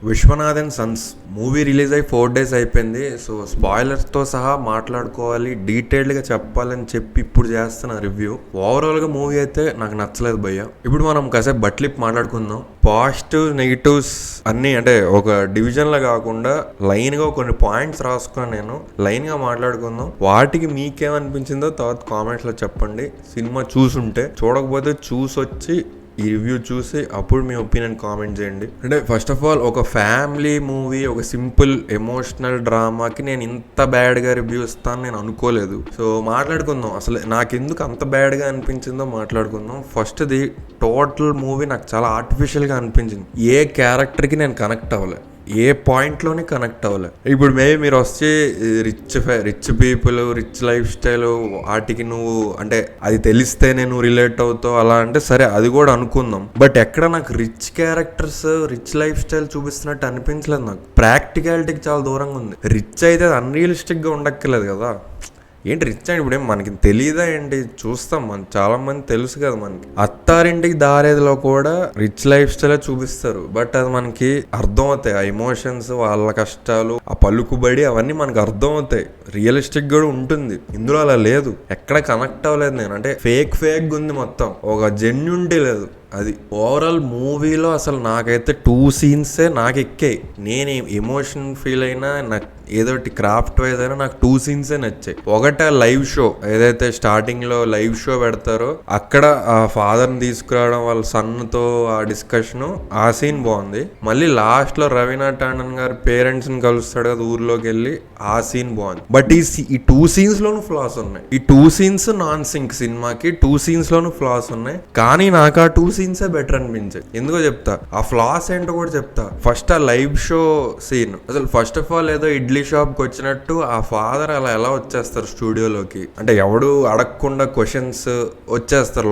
Viswanathan Sons movie release అయ్యి 4 days అయిపోయింది. So స్పాయిలర్స్తో సహా మాట్లాడుకోవాలి, డీటెయిల్డ్గా చెప్పాలని చెప్పి ఇప్పుడు చేస్తున్న రివ్యూ. ఓవరాల్గా మూవీ అయితే నాకు నచ్చలేదు భయ్య. ఇప్పుడు మనం కాసేపు బట్లిప్ మాట్లాడుకుందాం. పాజిటివ్ నెగిటివ్స్ అన్నీ అంటే ఒక డివిజన్లో కాకుండా లైన్గా కొన్ని పాయింట్స్ రాసుకున్నాను నేను. లైన్గా మాట్లాడుకుందాం. వాటికి మీకేమనిపించిందో తర్వాత కామెంట్స్లో చెప్పండి. సినిమా చూసుంటే, చూడకపోతే చూసొచ్చి ఈ రివ్యూ చూసి అప్పుడు మీ ఒపీనియన్ కామెంట్ చేయండి. అంటే ఫస్ట్ ఆఫ్ ఆల్ ఒక ఫ్యామిలీ మూవీ, ఒక సింపుల్ ఎమోషనల్ డ్రామాకి నేను ఇంత బ్యాడ్గా రివ్యూ ఇస్తాను నేను అనుకోలేదు. సో మాట్లాడుకుందాం, అసలు నాకు ఎందుకు అంత బ్యాడ్గా అనిపించిందో మాట్లాడుకుందాం. ఫస్ట్ది టోటల్ మూవీ నాకు చాలా ఆర్టిఫిషియల్గా అనిపించింది. ఏ క్యారెక్టర్కి నేను కనెక్ట్ అవ్వలేదు, ఏ పాయింట్లోనే కనెక్ట్ అవ్వలేదు. ఇప్పుడు మేబీ మీరు వచ్చి rich people, rich life style వాటికి నువ్వు అంటే అది తెలిస్తేనే నువ్వు రిలేట్ అవుతావు అలా అంటే సరే, అది కూడా అనుకుందాం. బట్ ఎక్కడ నాకు rich characters, rich life style చూపిస్తున్నట్టు అనిపించలేదు. నాకు ప్రాక్టికాలిటీకి చాలా దూరంగా ఉంది. రిచ్ అయితే అది అన్రియలిస్టిక్గా ఉండక్కర్లేదు కదా. ఏంటి రిచ్ అంటే ఇప్పుడు మనకి తెలియదా ఏంటి? చూస్తాం, మనం చాలా మంది తెలుసు కదా మనకి. అత్తారింటికి దారేదిలో కూడా రిచ్ లైఫ్ స్టైల్ చూపిస్తారు, బట్ అది మనకి అర్థం అవుతాయి. ఆ ఎమోషన్స్, వాళ్ళ కష్టాలు, ఆ పలుకుబడి అవన్నీ మనకు అర్థం అవుతాయి. రియలిస్టిక్ కూడా ఉంటుంది. ఇందులో అలా లేదు, ఎక్కడ కనెక్ట్ అవ్వలేదు నేను. అంటే ఫేక్ ఉంది మొత్తం, ఒక జెన్యూనిటీ లేదు. అది ఓవరాల్ మూవీలో అసలు నాకైతే 2 scenes నాకు ఎక్కాయి. నేను ఎమోషన్ ఫీల్ అయినా, నాకు ఏదోటి క్రాఫ్ట్ వైజ్ అయినా నాకు 2 scenes నచ్చాయి. ఒకటి లైవ్ షో, ఏదైతే స్టార్టింగ్ లో లైవ్ షో పెడతారో అక్కడ ఆ ఫాదర్ని తీసుకురావడం, వాళ్ళ సన్తో ఆ డిస్కషన్, ఆ సీన్ బాగుంది. మళ్ళీ లాస్ట్ లో రవీనా టాండన్ గారు పేరెంట్స్ ని కలుస్తాడు కదా ఊర్లోకి వెళ్ళి, ఆ సీన్ బాగుంది. బట్ ఈ 2 scenes లోనూ ఫ్లాస్ ఉన్నాయి. ఈ 2 scenes నాన్ సింక్ సినిమాకి. 2 scenes లోనూ ఫ్లాస్ ఉన్నాయి. కానీ నాకు ఆ 2 scenes బెటర్ అనిపించాయి. ఎందుకో చెప్తా, ఆ ఫ్లాస్ ఏంటో కూడా చెప్తా. ఫస్ట్ ఆ లైవ్ షో సీన్, అసలు ఫస్ట్ ఆఫ్ ఆల్ ఏదో ఇడ్లీ షాప్ కి వచ్చినట్టు ఆ ఫాదర్ అలా ఎలా వచ్చేస్తారు స్టూడియోలోకి, అంటే ఎవడు అడగకుండా క్వశ్చన్స్ వచ్చేస్తారు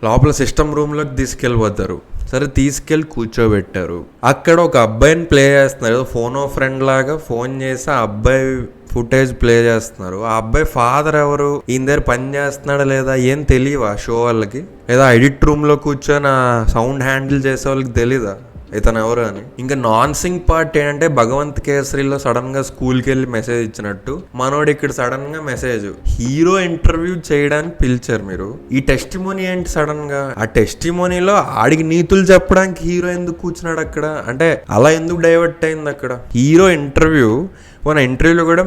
లోపల సిస్టమ్ రూమ్ లోకి తీసుకెళ్ళిపోతారు. సరే తీసుకెళ్ళి కూర్చోబెట్టారు. అక్కడ ఒక అబ్బాయిని ప్లే చేస్తున్నారు, ఏదో ఫోన్ ఓ ఫ్రెండ్ లాగా ఫోన్ చేసి ఆ అబ్బాయి ఫుటేజ్ ప్లే చేస్తున్నారు. ఆ అబ్బాయి ఫాదర్ ఎవరు, ఈయన దగ్గర పని చేస్తున్నాడా లేదా ఏం తెలియవా షో వాళ్ళకి? లేదా ఎడిట్ రూమ్ లో కూర్చొని ఆ సౌండ్ హ్యాండిల్ చేసే వాళ్ళకి తెలీదా ఇతను ఎవరు అని? ఇంకా నాన్ సింగ్ పార్ట్ ఏంటంటే, భగవంత్ కేసరిలో సడన్ గా స్కూల్కి వెళ్ళి మెసేజ్ ఇచ్చినట్టు మనోడు ఇక్కడ సడన్ గా మెసేజ్, హీరో ఇంటర్వ్యూ చేయడానికి పిలిచారు మీరు, ఈ టెస్టిమోనీ ఏంటి సడన్ గా? ఆ టెస్టిమోనీలో ఆడికి నీతులు చెప్పడానికి హీరో ఎందుకు కూర్చున్నాడు అక్కడ? అంటే అలా ఎందుకు డైవర్ట్ అయింది అక్కడ? హీరో ఇంటర్వ్యూ, మన ఇంటర్వ్యూలో కూడా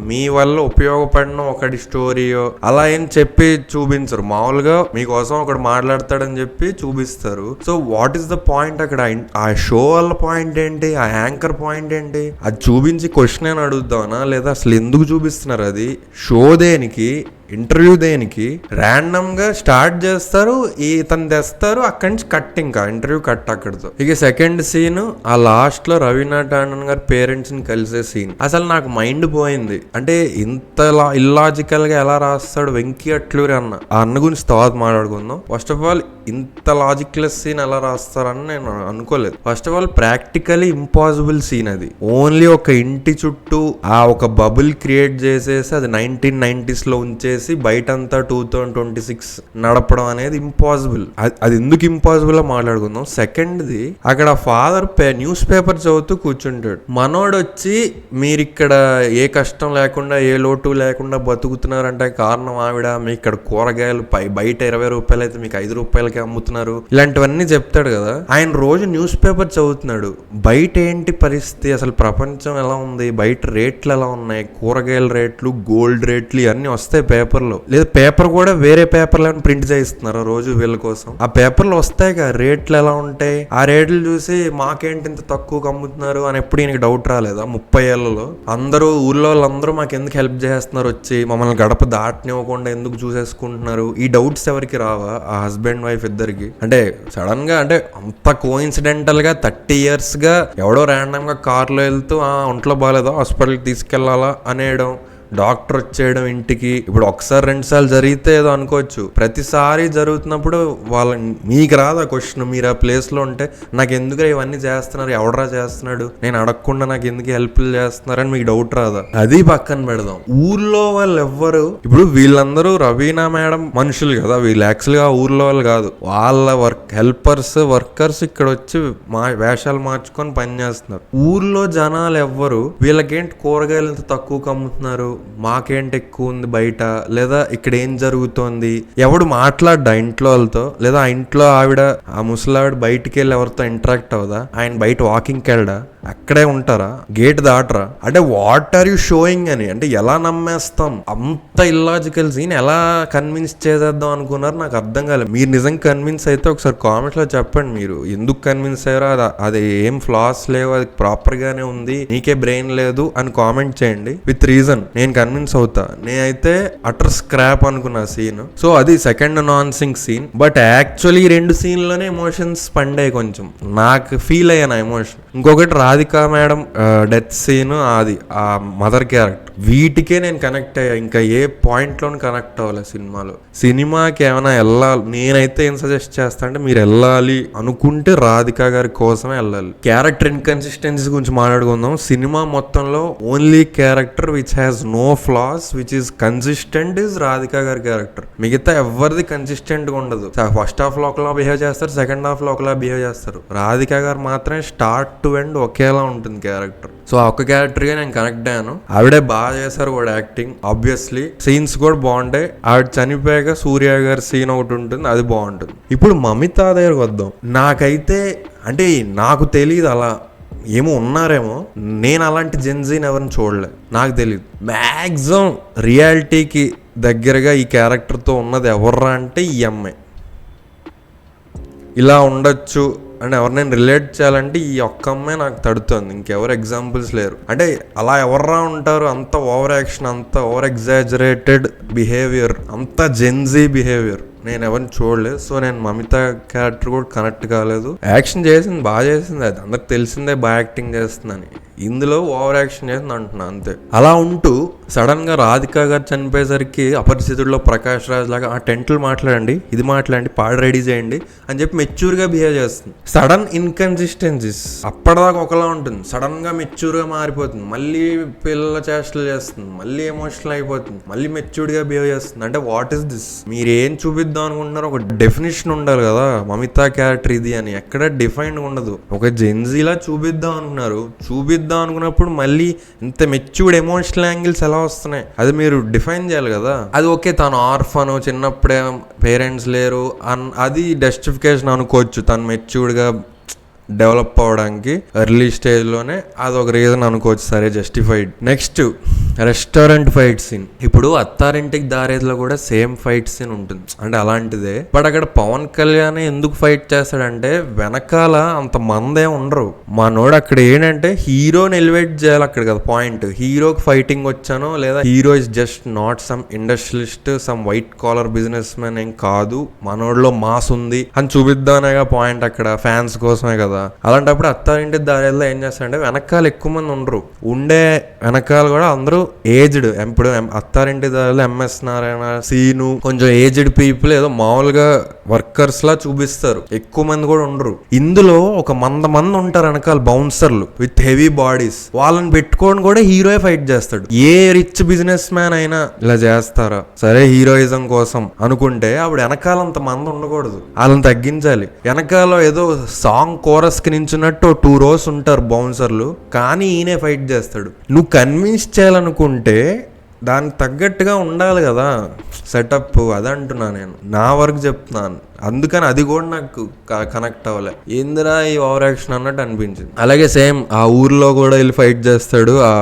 మీ వల్ల ఉపయోగపడిన ఒకటి స్టోరీయో అలా ఏం చెప్పి చూపించరు. మామూలుగా మీకోసం ఒకటి మాట్లాడతాడని చెప్పి చూపిస్తారు. So what is the point అక్కడ? ఆ షో వల్ల పాయింట్ ఏంటి? ఆ యాంకర్ పాయింట్ ఏంటి? అది చూపించి క్వశ్చన్ అని అడుగుతానా, లేదా అసలు ఎందుకు చూపిస్తున్నారు? అది షో దేనికి, ఇంటర్వ్యూ దేనికి? ర్యాండమ్ గా స్టార్ట్ చేస్తారు, ఇతను తెస్తారు, అక్కడి నుంచి కట్, ఇంకా ఇంటర్వ్యూ కట్ అక్కడితో. ఇక సెకండ్ సీన్, ఆ లాస్ట్ లో రవీనా టాండన్ గారి పేరెంట్స్ ని కలిసే సీన్, అసలు నాకు మైండ్ పోయింది. అంటే ఇంత ఇల్లాజికల్ గా ఎలా రాస్తాడు వెంకీ అట్లూరి అన్న. ఆ అన్న గురించి తర్వాత మాట్లాడుకుందాం. ఫస్ట్ ఆఫ్ ఆల్ ఇంత లాజిక్లెస్ సీన్ ఎలా రాస్తారని నేను అనుకోలేదు. First of all practically impossible scene అది. ఓన్లీ ఒక ఇంటి చుట్టూ ఆ ఒక బబుల్ క్రియేట్ చేసేసి అది 1990s లో ఉంచేసి బయటంతా 2026 నడపడం అనేది ఇంపాసిబుల్. అది ఎందుకు ఇంపాసిబుల్ మాట్లాడుకుందాం. సెకండ్ది, అక్కడ ఫాదర్ న్యూస్ పేపర్ చదువుతూ కూర్చుంటాడు. మనోడు వచ్చి, మీరిక్కడ ఏ కష్టం లేకుండా, ఏ లోటు లేకుండా బతుకుతున్నారంటే కారణం ఆవిడ, మీ ఇక్కడ కూరగాయలు బయట 20 రూపాయలు అయితే మీకు 5 రూపాయలకి అమ్ముతున్నారు, ఇలాంటివన్నీ చెప్తాడు కదా. ఆయన రోజు న్యూస్ పేపర్ చదువుతున్నాడు. బయట ఏంటి పరిస్థితి, అసలు ప్రపంచం ఎలా ఉంది, బయట రేట్లు ఎలా ఉన్నాయి, కూరగాయల రేట్లు, గోల్డ్ రేట్లు ఇవన్నీ వస్తాయి పేపర్లో. లేదా పేపర్ కూడా వేరే పేపర్లో ప్రింట్ చేయిస్తున్నారు రోజు వీళ్ళ కోసం. ఆ పేపర్లు వస్తాయి కదా, రేట్లు ఎలా ఉంటాయి, ఆ రేట్లు చూసి మాకేంటి ఇంత తక్కువగా అమ్ముతున్నారు అని ఎప్పుడు ఈయనకి డౌట్ రాలేదా? 30 ఏళ్లలో అందరూ ఊర్లో వాళ్ళందరూ మాకు ఎందుకు హెల్ప్ చేస్తున్నారు, వచ్చి మమ్మల్ని గడప దాటనివ్వకుండా ఎందుకు చూసేసుకుంటున్నారు? ఈ డౌట్స్ ఎవరికి రావా ఆ హస్బెండ్ వైఫ్ ఇద్దరికి? అంటే సడన్ గా, అంటే అంత కోఇన్సిడెంటల్ గా 30 years గా ఎవడో ర్యాండమ్ గా కార్లో వెళ్తూ ఒంట్లో బాగాలేదా హాస్పిటల్కి తీసుకెళ్లాలా అనేయడం, డాక్టర్ వచ్చేయడం ఇంటికి, ఇప్పుడు ఒకసారి 2 సార్లు జరిగితే ఏదో అనుకోవచ్చు, ప్రతిసారి జరుగుతున్నప్పుడు మీకు రాదా క్వశ్చన్, మీరు ఆ ప్లేస్ లో ఉంటే నాకు ఎందుకు ఇవన్నీ చేస్తున్నారు, ఎవడరా చేస్తున్నాడు, నేను అడగకుండా నాకు ఎందుకు హెల్ప్ చేస్తున్నారని మీకు డౌట్ రాదా? అది పక్కన పెడదాం. ఊర్లో వాళ్ళు ఎవ్వరు, ఇప్పుడు వీళ్ళందరూ రవీనా మేడం మనుషులు కదా, వీళ్ళు యాక్చువల్ గా ఊర్లో వాళ్ళు కాదు, వాళ్ళ వర్కర్స్ ఇక్కడ వచ్చి వేషాలు మార్చుకొని పని చేస్తున్నారు. ఊర్లో జనాలు ఎవ్వరు వీళ్ళకేంటి కూరగాయలు ఇంత తక్కువ అమ్ముతున్నారు, మాకేంటి ఎక్కువ ఉంది బయట, లేదా ఇక్కడ ఏం జరుగుతోంది, ఎవడు మాట్లాడ్డా ఇంట్లో వాళ్ళతో, లేదా ఆ ఇంట్లో ఆవిడ ఆ ముసలావిడ బయటికి వెళ్ళి ఎవరితో ఇంటరాక్ట్ అవదా, ఆయన బయట వాకింగ్కి వెళ్ళడా, అక్కడే ఉంటారా, గేట్ దాటరా? అంటే వాట్ ఆర్ యూ షోయింగ్ అని, అంటే ఎలా నమ్మేస్తాం? అంత ఇల్లాజికల్ సీన్ ఎలా కన్విన్స్ చేసేద్దాం అనుకున్నారు నాకు అర్థం కాలేదు. మీరు నిజంగా కన్విన్స్ అయితే ఒకసారి కామెంట్స్ లో చెప్పండి, మీరు ఎందుకు కన్విన్స్ అయ్యారో, అది ఏం ఫ్లాస్ లేవు, అది ప్రాపర్ గానే ఉంది, నీకే బ్రెయిన్ లేదు అని కామెంట్ చేయండి విత్ రీజన్. నేను కన్విన్స్ అవుతా. నేనైతే అటర్ స్క్రాప్ అనుకున్నా సీన్. సో అది second non sync scene. But actually 2 సీన్లోనే ఎమోషన్స్ పండాయి, కొంచెం నాకు ఫీల్ అయ్యాను ఎమోషన్. ఇంకొకటి రాధికా మేడం డెత్ సీన్, అది ఆ మదర్ క్యారెక్టర్, వీటికే నేను కనెక్ట్ అయ్యా. ఇంకా ఏ పాయింట్ లోను కనెక్ట్ అవ్వలేదు సినిమాలో. సినిమాకి ఏమైనా వెళ్ళాలి, నేనైతే ఏం సజెస్ట్ చేస్తా అంటే, మీరు వెళ్ళాలి అనుకుంటే రాధికా గారి కోసమే వెళ్ళాలి. క్యారెక్టర్ ఇన్కన్సిస్టెన్సీ గురించి మాట్లాడుకుందాం. సినిమా మొత్తంలో only character which has no flaws, which is consistent is Radhika గారి క్యారెక్టర్. మిగతా ఎవరిది కన్సిస్టెంట్ గా ఉండదు. ఫస్ట్ హాఫ్ లో ఒకలా బిహేవ్ చేస్తారు, సెకండ్ హాఫ్ లో ఒకలా బిహేవ్ చేస్తారు. రాధికా గారు మాత్రమే స్టార్ట్ టు ఎండ్ ఒకేలా ఉంటుంది క్యారెక్టర్. సో ఆ ఒక్క క్యారెక్టర్ గా నేను కనెక్ట్ అయ్యాను. ఆవిడే బాగా చేశారు కూడా యాక్టింగ్. ఆబ్వియస్లీ సీన్స్ కూడా బాగుంటాయి. ఆవిడ చనిపోయాక సూర్య గారి సీన్ ఒకటి ఉంటుంది, అది బాగుంటుంది. ఇప్పుడు మమితా దగ్గరకు వద్దాం. నాకైతే అంటే నాకు తెలియదు, అలా ఏమో ఉన్నారేమో, నేను అలాంటి జెన్జీని ఎవరిని చూడలే, నాకు తెలియదు. మ్యాక్సిమం రియాలిటీకి దగ్గరగా ఈ క్యారెక్టర్తో ఉన్నది ఎవర్రా అంటే ఈ అమ్మాయి. ఇలా ఉండొచ్చు అని ఎవరినైనా రిలేట్ చేయాలంటే ఈ ఒక్క అమ్మాయి నాకు తడుతుంది, ఇంకెవరు ఎగ్జాంపుల్స్ లేరు. అంటే అలా ఎవర్రా ఉంటారు, అంత ఓవర్ యాక్షన్, అంత ఓవర్ ఎగ్జాజరేటెడ్ బిహేవియర్, అంత జెన్జీ బిహేవియర్ నేను ఎవరిని చూడలేదు. సో నేను మమితా క్యారెక్టర్ కూడా కనెక్ట్ కాలేదు. యాక్షన్ చేసింది, బాగా చేసింది, అది అందరికి తెలిసిందే బాగా యాక్టింగ్ చేస్తుందని. ఇందులో ఓవర్ యాక్షన్ చేసింది అంటున్నా అంతే. అలా ఉంటూ సడన్ గా రాధికా గారు చనిపోయేసరికి అపరిచితుల్లో ప్రకాష్ రాజ్ లాగా ఆ టెంట్లు మాట్లాడండి, ఇది మాట్లాడండి, పాట రెడీ చేయండి అని చెప్పి మెచ్యూర్ గా బిహేవ్ చేస్తుంది. Sudden inconsistencies. అప్పటిదాకా ఒకలా ఉంటుంది, సడన్ గా మెచ్యూర్ గా మారిపోతుంది, మళ్ళీ పిల్లల చేష్టలు చేస్తుంది, మళ్ళీ ఎమోషనల్ అయిపోతుంది, మళ్ళీ మెచ్యూర్డ్ గా బిహేవ్ చేస్తుంది. అంటే వాట్ ఈస్ దిస్? మీరు ఏం చూపిద్దాం అనుకుంటున్నారు? ఒక డెఫినేషన్ ఉండాలి కదా, మమితా క్యారెక్టర్ ఇది అని. ఎక్కడ డిఫైన్ ఉండదు. ఒక జెన్జీలా చూపిద్దాం అనుకున్నారు, చూపిద్దాం అనుకున్నప్పుడు మళ్ళీ ఇంత మెచ్యూర్డ్ ఎమోషనల్ యాంగిల్స్ ఎలా వస్తున్నాయి? అది మీరు డిఫైన్ చేయాలి కదా. అది ఓకే, తను ఆర్ఫన్, చిన్నప్పుడే పేరెంట్స్ లేరు అది జస్టిఫికేషన్ అనుకోవచ్చు, తను మెచ్యూర్డ్ గా డెవలప్ అవడానికి ఎర్లీ స్టేజ్ లోనే, అదొక రీజన్ అనుకోవచ్చు, సరే justified. Next restaurant fight scene. ఇప్పుడు అత్తారింటికి దారేదిలో కూడా సేమ్ ఫైట్ సీన్ ఉంటుంది, అంటే అలాంటిదే. బట్ అక్కడ పవన్ కళ్యాణ్ ఎందుకు ఫైట్ చేస్తాడంటే, వెనకాల అంత మందే ఉండరు. మనోడు అక్కడ ఏంటంటే హీరోని ఎలివేట్ చేయాలి అక్కడ కదా పాయింట్. హీరోకి ఫైటింగ్ వచ్చానో, లేదా hero is just not some industrialist, some white collar business man ఏం కాదు, మనోడిలో మాస్ ఉంది అని చూపిద్దానేగా పాయింట్. అక్కడ ఫ్యాన్స్ కోసమే కదా. అలాంటప్పుడు అత్తారింటి దారిలో ఏం చేస్తారంటే, వెనకాల ఎక్కువ మంది ఉండరు, ఉండే వెనకాల కూడా అందరూ ఏజ్డ్. ఇప్పుడు అత్తారింటి దారిలో ఎంఎస్ నారాయణ, సీను, కొంచెం ఏజ్డ్ పీపుల్ ఏదో మామూలుగా వర్కర్స్ లా చూపిస్తారు, ఎక్కువ మంది కూడా ఉండరు. ఇందులో ఒక మంది ఉంటారు వెనకాల, బౌన్సర్లు విత్ హెవీ బాడీస్. వాళ్ళని పెట్టుకొని కూడా హీరో ఫైట్ చేస్తాడు. ఏ రిచ్ బిజినెస్ మ్యాన్ అయినా ఇలా చేస్తారా? సరే హీరోయిజం కోసం అనుకుంటే అప్పుడు వెనకాల అంత మంది ఉండకూడదు, వాళ్ళని తగ్గించాలి. వెనకాల ఏదో సాంగ్ కోరస్ కి నించున్నట్టు 2 rows ఉంటారు బౌన్సర్లు, కానీ ఈయనే ఫైట్ చేస్తాడు. నువ్వు కన్విన్స్ చేయాలనుకుంటే దానికి తగ్గట్టుగా ఉండాలి కదా సెటప్. అదంటున్నా నేను, నా వరకు చెప్తున్నాను. అందుకని అది కూడా నాకు కనెక్ట్ అవ్వలే. ఏందిరా ఈ ఓవర్ యాక్షన్ అన్నట్టు అనిపించింది. అలాగే సేమ్ ఆ ఊర్లో కూడా వెళ్ళి ఫైట్ చేస్తాడు. ఆ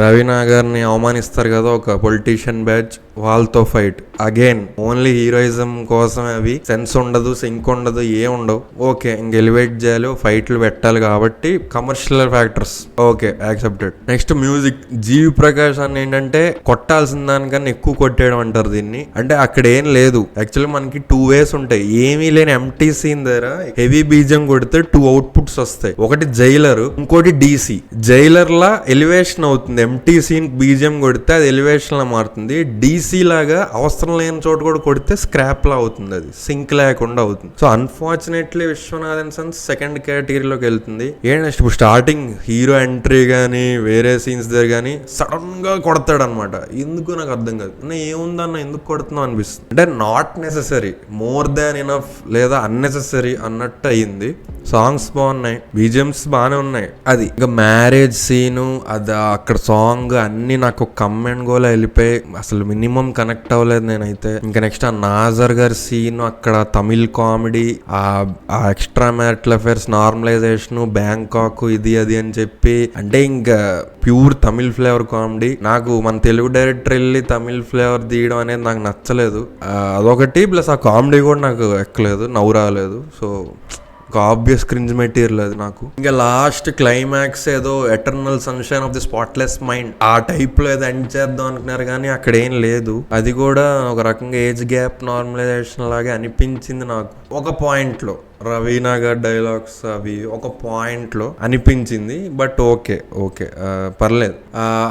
రవీనా గారిని అవమానిస్తారు కదా ఒక పొలిటీషియన్ బ్యాచ్, వాళ్ళతో ఫైట్. అగైన్ ఓన్లీ హీరోయిజం కోసమే, అవి సెన్స్ ఉండదు, సింక్ ఉండదు, ఏం ఉండవు. ఓకే, ఇంక ఎలివేట్ చేయాలి, ఫైట్లు పెట్టాలి కాబట్టి commercial factors, okay accepted. Next music. GV Prakash అని ఏంటంటే కొట్టాల్సిన దానికన్నా ఎక్కువ కొట్టేయడం అంటారు దీన్ని. అంటే అక్కడ ఏం లేదు, యాక్చువల్లీ మనకి 2 ways ఉంటాయి. ఏమీ లేని ఎంటీ సీన్ దగ్గర హెవీ బీజం కొడితే 2 అవుట్పుట్స్ వస్తాయి. ఒకటి జైలర్, ఇంకోటి డీసీ. జైలర్ లా ఎలివేషన్ అవుతుంది, ఎంటీ సీన్ బీజం కొడితే అది ఎలివేషన్ లా మారుతుంది. డీసీ లాగా అవసరం లేని చోట కూడా కొడితే స్క్రాప్ లా అవుతుంది, అది సింక్ లేకుండా అవుతుంది. So unfortunately Viswanathan sons second కేటగిరీలోకి వెళ్తుంది. ఏంటంటే ఇప్పుడు స్టార్టింగ్ హీరో ఎంట్రీ కానీ వేరే సీన్స్ దగ్గర కానీ సడన్ గా కొడతాడు అనమాట. ఎందుకు నాకు అర్థం కాదు, ఏముందన్న ఎందుకు కొడుతున్నావు అనిపిస్తుంది. అంటే not necessary, more than enough లేదా అన్నెసెసరీ అన్నట్టు అయ్యింది. సాంగ్స్ బాగున్నాయి, బీజిఎమ్స్ బాగానే ఉన్నాయి. అది ఇంకా మ్యారేజ్ సీను అది అక్కడ సాంగ్ అన్ని నాకు కమ్ అండ్ గోలా వెళ్ళిపోయి అసలు మినిమం కనెక్ట్ అవ్వలేదు నేనైతే. ఇంకా నెక్స్ట్ ఆ నాజర్ గారి సీన్, అక్కడ తమిళ్ కామెడీ, ఆ extra marital affairs normalization, Bangkok ఇది అది అని చెప్పి, అంటే ఇంకా ప్యూర్ తమిళ్ ఫ్లేవర్ కామెడీ. నాకు మన తెలుగు డైరెక్టర్ వెళ్ళి తమిళ్ ఫ్లేవర్ తీయడం అనేది నాకు నచ్చలేదు. అదొకటి, ప్లస్ ఆ కామెడీ కూడా నాకు ఎక్కలేదు, నవ్వు రాలేదు. సో ఒక ఆబ్వియస్ క్రింజ్ మెటీరియల్ అది నాకు. ఇంకా లాస్ట్ క్లైమాక్స్ ఏదో eternal sunshine of the spotless mind ఆ టైప్ లో ఏదో ఎండ్ చేద్దాం అనుకున్నారు కానీ అక్కడ ఏం లేదు. అది కూడా ఒక రకంగా ఏజ్ గ్యాప్ నార్మలైజేషన్ లాగే అనిపించింది నాకు ఒక పాయింట్ లో. రవీనా గారి డైలాగ్స్ అవి ఒక పాయింట్ లో అనిపించింది, బట్ ఓకే పర్లేదు.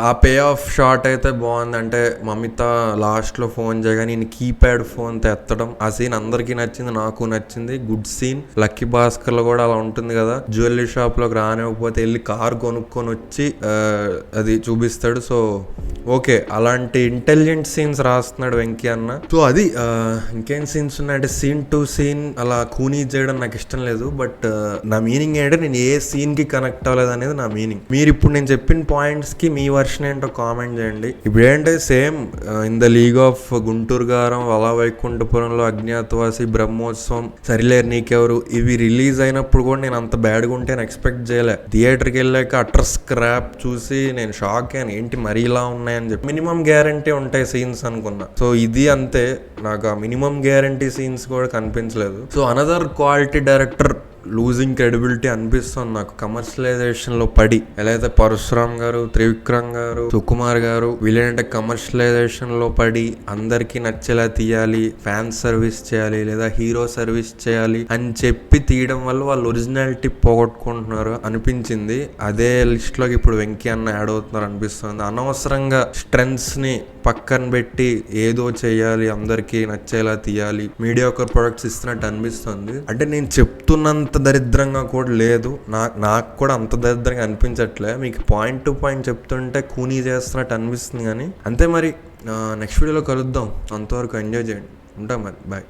ఆ పే ఆఫ్ షాట్ అయితే బాగుంది. అంటే మమిత లాస్ట్ లో ఫోన్ చేయగానే నేను కీప్యాడ్ ఫోన్ ఎత్తడం, ఆ సీన్ అందరికీ నచ్చింది, నాకు నచ్చింది. Good scene. లక్కీ భాస్కర్ లో కూడా అలా ఉంటుంది కదా, జ్యువెలరీ షాప్ లోకి రానివ్వకపోతే వెళ్ళి కార్ కొనుక్కొని వచ్చి అది చూపిస్తాడు. సో ఓకే, అలాంటి ఇంటెలిజెంట్ సీన్స్ రాస్తున్నాడు వెంకీ అన్న. సో అది ఇంకేం సీన్స్ ఉన్నాయంటే సీన్ టు సీన్ అలా కూనీ చేయడం నాకు ఇష్టం లేదు. బట్ నా మీనింగ్ ఏంటంటే నేను ఏ సీన్ కి కనెక్ట్ అవ్వలేదు అనేది నా మీనింగ్. మీరు ఇప్పుడు నేను చెప్పిన పాయింట్స్ కి మీ వర్షన్ ఏంటో కామెంట్ చేయండి. ఇప్పుడు ఏంటంటే same in the league of Guntur Kaaram, Ala Vaikunthapurramuloo, Agnyaathavaasi, Brahmotsavam, Sarileru Neekevvaru ఇవి రిలీజ్ అయినప్పుడు కూడా నేను అంత బ్యాడ్గా ఉంటే నేను ఎక్స్పెక్ట్ చేయలే. థియేటర్కి వెళ్ళాక అట్టర్ స్క్రాప్ చూసి నేను షాక్ అయ్యాను, ఏంటి మరీ ఇలా ఉన్నాయని చెప్పి. మినిమం గ్యారంటీ ఉంటాయి సీన్స్ అనుకున్నా. సో ఇది అంతే, నాకు ఆ మినిమం గ్యారంటీ సీన్స్ కూడా కనిపించలేదు. So another quality director losing credibility అనిపిస్తుంది నాకు కమర్షియలైజేషన్ లో పడి. ఎలా అయితే పరశురామ్ గారు, త్రివిక్రమ్ గారు, సుకుమార్ గారు వీళ్ళంటే కమర్షియలైజేషన్ లో పడి అందరికి నచ్చేలా తీయాలి, ఫ్యాన్ సర్వీస్ చేయాలి లేదా హీరో సర్వీస్ చేయాలి అని చెప్పి తీయడం వల్ల వాళ్ళు ఒరిజినాలిటీ పోగొట్టుకుంటున్నారు అనిపించింది. అదే లిస్ట్ లోకి ఇప్పుడు వెంకీ అన్న యాడ్ అవుతున్నారు అనిపిస్తుంది. అనవసరంగా స్ట్రెంగ్స్ ని పక్కన పెట్టి ఏదో చేయాలి, అందరికి నచ్చేలా తీయాలి, మీడియాకర్ ప్రొడక్ట్స్ ఇస్తున్నట్టు అనిపిస్తుంది. అంటే నేను చెప్తున్నంత దరిద్రంగా కూడా లేదు, నాకు కూడా అంత దరిద్రంగా అనిపించట్లే. మీకు పాయింట్ టు పాయింట్ చెప్తుంటే కూనీ చేస్తున్నట్టు అనిపిస్తుంది కానీ అంతే. మరి నెక్స్ట్ వీడియోలో కలుద్దాం, అంతవరకు ఎంజాయ్ చేయండి. ఉంటాం మరి, బాయ్.